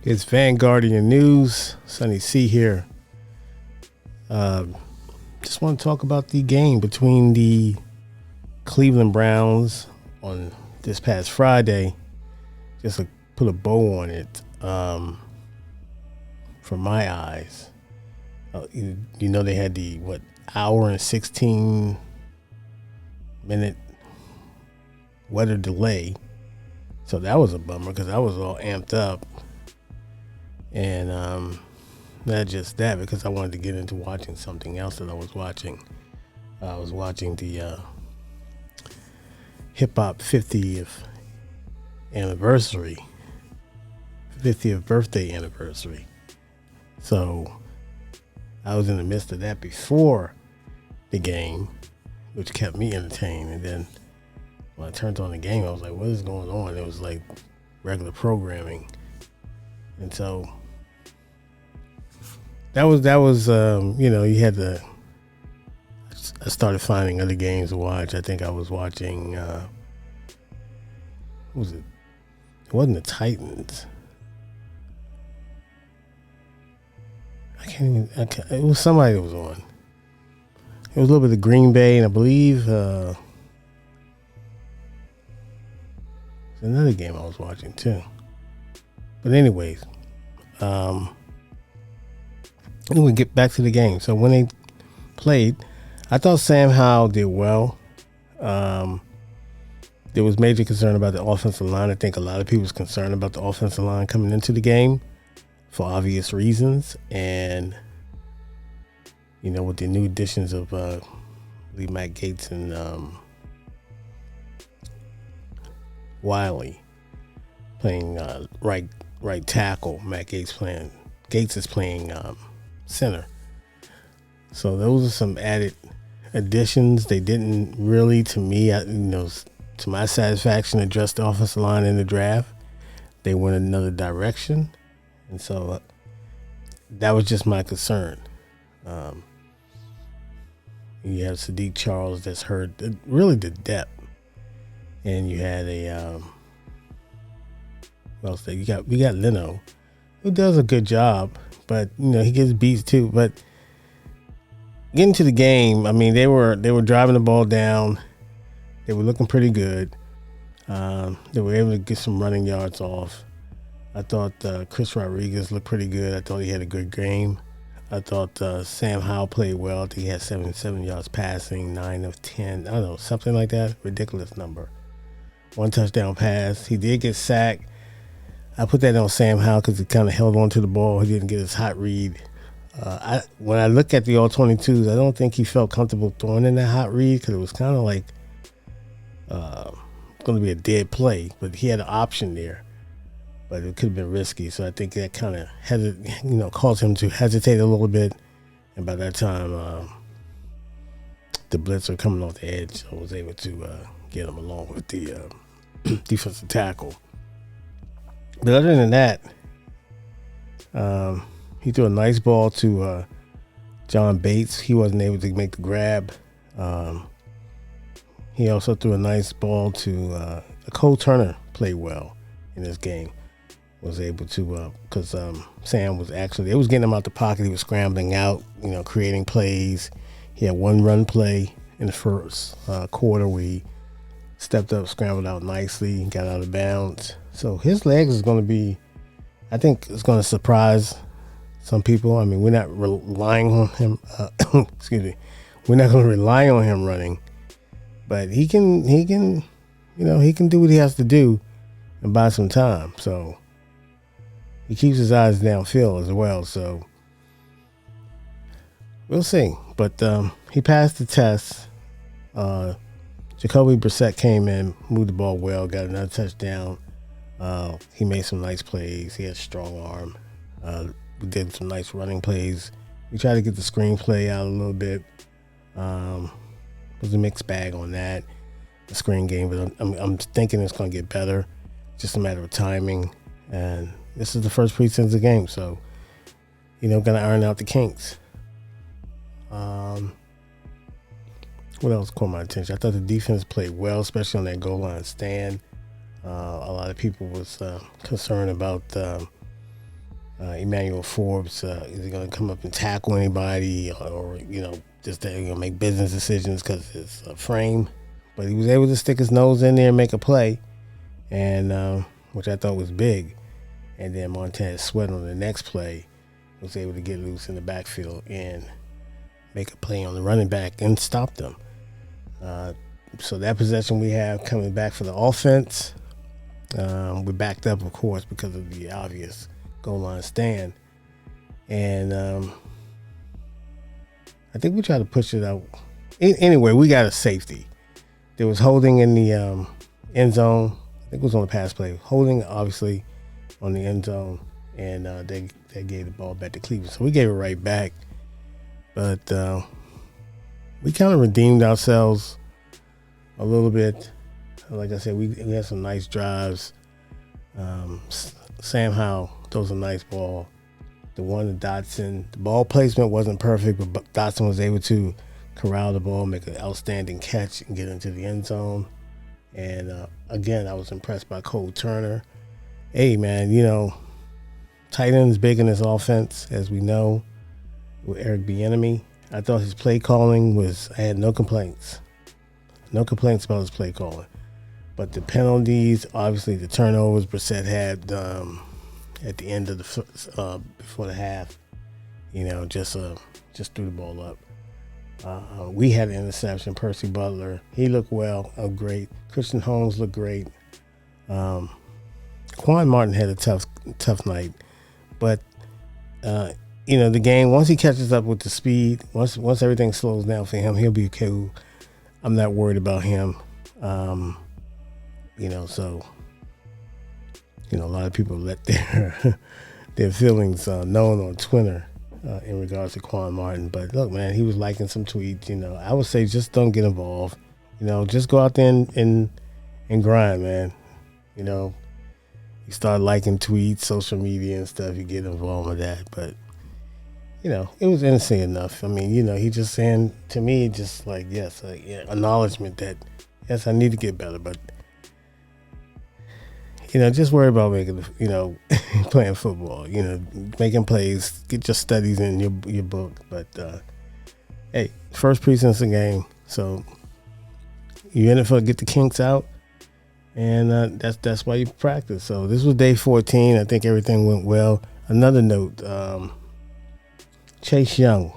It's Vanguardian News. Sunny C here. Just want to talk about the game between the Cleveland Browns on this past Friday. Just to put a bow on it. From my eyes, you know they had the hour and 16-minute weather delay, so that was a bummer because I was all amped up. And not just that, because I wanted to get into watching something else that I was watching. I was watching the hip hop 50th anniversary, 50th birthday anniversary. So I was in the midst of that before the game, which kept me entertained. And then when I turned on the game, I was like, what is going on? It was like regular programming. And so that was you had to. I started finding other games to watch. I think I was watching. What was it? It wasn't the Titans. It was somebody that was on. It was a little bit of Green Bay, and I believe there's another game I was watching too. But anyways, we get back to the game. So when they played, I thought Sam Howell did well. There was major concern about the offensive line. I think a lot of people was concerned about the offensive line coming into the game for obvious reasons. And, with the new additions of Matt Gates and Wiley playing right tackle, Matt Gates is playing center. So those are some added additions. They didn't really, to me, to my satisfaction, address the offensive line in the draft. They went another direction, and so that was just my concern. You have Sadiq Charles that's hurt, really the depth, and you had we got Leno, who does a good job, but he gets beats too. But getting to the game, they were driving the ball down. They were looking pretty good. They were able to get some running yards off. I thought Chris Rodriguez looked pretty good. I thought he had a good game. I thought Sam Howell played well. I think he had 77 yards passing, 9 of 10. I don't know, something like that. Ridiculous number. 1 touchdown pass. He did get sacked. I put that on Sam Howell because he kind of held on to the ball. He didn't get his hot read. When I look at the all-22s, I don't think he felt comfortable throwing in that hot read because it was kind of like going to be a dead play. But he had an option there. But it could have been risky. So I think that kind of caused him to hesitate a little bit. And by that time, the blitzer coming off the edge, so I was able to get him along with the defensive tackle. But other than that, he threw a nice ball to John Bates. He wasn't able to make the grab. He also threw a nice ball to Cole Turner. Played well in this game. Was able to because Sam was it was getting him out the pocket. He was scrambling out, creating plays. He had one run play in the first quarter where he stepped up, scrambled out nicely, got out of bounds. So his legs is going to be, I think it's going to surprise some people. We're not relying on him. Excuse me. We're not going to rely on him running, but he can do what he has to do and buy some time. So he keeps his eyes downfield as well. So we'll see. But he passed the test. Jacoby Brissett came in, moved the ball well, got another touchdown. He made some nice plays. He had a strong arm. We did some nice running plays. We tried to get the screenplay out a little bit. It was a mixed bag on that, the screen game. But I'm thinking it's going to get better. Just a matter of timing. And this is the first preseason of the game, so going to iron out the kinks. What else caught my attention? I thought the defense played well, especially on that goal line stand. A lot of people was concerned about Emmanuel Forbes, is he going to come up and tackle anybody, or just make business decisions because it's a frame? But he was able to stick his nose in there and make a play, and which I thought was big. And then Montez Sweat on the next play was able to get loose in the backfield and make a play on the running back and stop them. So that possession we have coming back for the offense, we backed up, of course, because of the obvious goal line stand. And I think we tried to push it out. Anyway, we got a safety. There was holding in the end zone. I think it was on the pass play. Holding, obviously, on the end zone. And they gave the ball back to Cleveland. So we gave it right back. But we kind of redeemed ourselves a little bit. Like I said, we had some nice drives. Sam Howell throws a nice ball. The one to Dotson, the ball placement wasn't perfect, but Dotson was able to corral the ball, make an outstanding catch, and get into the end zone. And again, I was impressed by Cole Turner. Hey, man, tight end is big in this offense, as we know, with Eric Bieniemy. I thought his play calling I had no complaints. No complaints about his play calling. But the penalties, obviously the turnovers Brissett had at the end of before the half, just threw the ball up. We had an interception. Percy Butler, he looked well, great. Christian Holmes looked great. Quan Martin had a tough night, but the game, once he catches up with the speed, once everything slows down for him, he'll be cool. I'm not worried about him. So a lot of people let their feelings known on Twitter in regards to Quan Martin. But look, man, he was liking some tweets. I would say just don't get involved. Just go out there and grind, man. You start liking tweets, social media and stuff, you get involved with that. But it was innocent enough. I mean, he just saying to me, just like, yes, acknowledgement that, yes, I need to get better. But, just worry about making, playing football, making plays, get your studies in your book. But, hey, first preseason game. So you're in it for get the kinks out. And that's why you practice. So this was day 14. I think everything went well. Another note, Chase Young,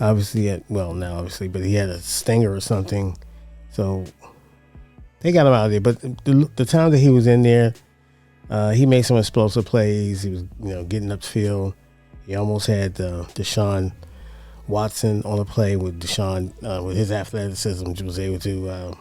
obviously, but he had a stinger or something. So they got him out of there. But the time that he was in there, he made some explosive plays. He was, getting up the field. He almost had Deshaun Watson on the play with Deshaun, with his athleticism, was able to,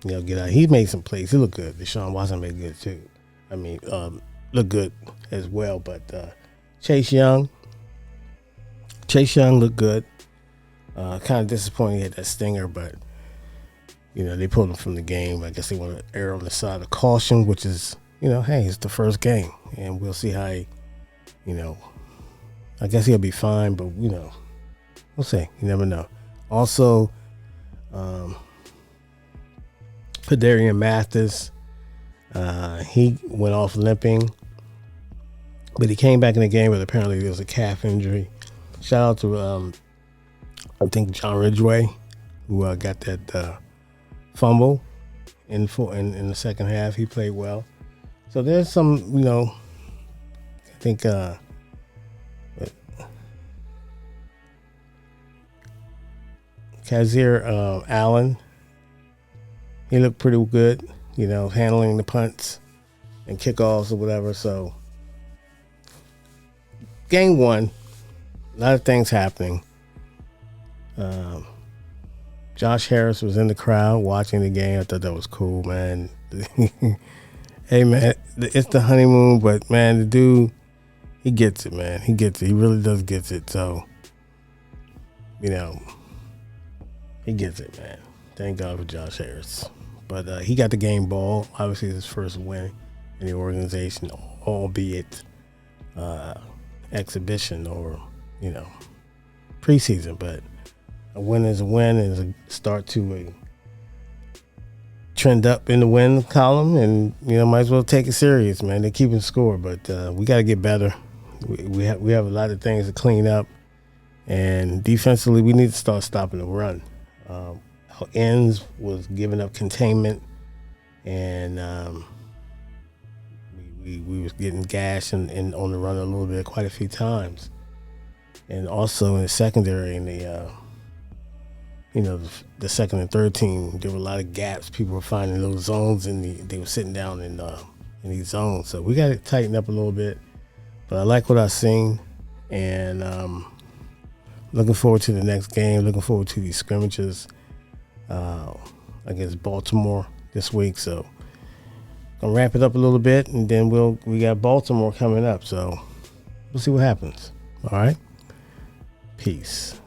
get out. He made some plays. He looked good. Deshaun Watson made good too. I mean, looked good as well. But Chase Young looked good. Kind of disappointed he had that stinger, but they pulled him from the game. I guess they want to err on the side of caution, which is, hey, it's the first game, and we'll see how he, I guess he'll be fine, but we'll see. You never know. Also, Pedarian Mathis, he went off limping, but he came back in the game, but apparently there was a calf injury. Shout out to, I think, John Ridgway, who got that fumble in the second half. He played well. So there's some, I think, Kazir Allen, he looked pretty good, handling the punts and kickoffs or whatever. So game one, a lot of things happening. Josh Harris was in the crowd watching the game. I thought that was cool, man. Hey, man, it's the honeymoon, but, man, the dude, he gets it, man. He gets it. He really does get it. So, he gets it, man. Thank God for Josh Harris. But he got the game ball. Obviously, his first win in the organization, albeit exhibition or, preseason. But a win is a win and is a start to trend up in the win column, and might as well take it serious, man. They're keeping score, but we got to get better. We have a lot of things to clean up, and defensively, we need to start stopping the run. Our ends was giving up containment, and we was getting gashed and on the run a little bit, quite a few times, and also in the secondary in the the second and third team, there were a lot of gaps. People were finding those zones, and they were sitting down in these zones. So we got to tighten up a little bit. But I like what I've seen, and looking forward to the next game. Looking forward to these scrimmages against Baltimore this week. So gonna wrap it up a little bit, and then we got Baltimore coming up. So we'll see what happens. All right, peace.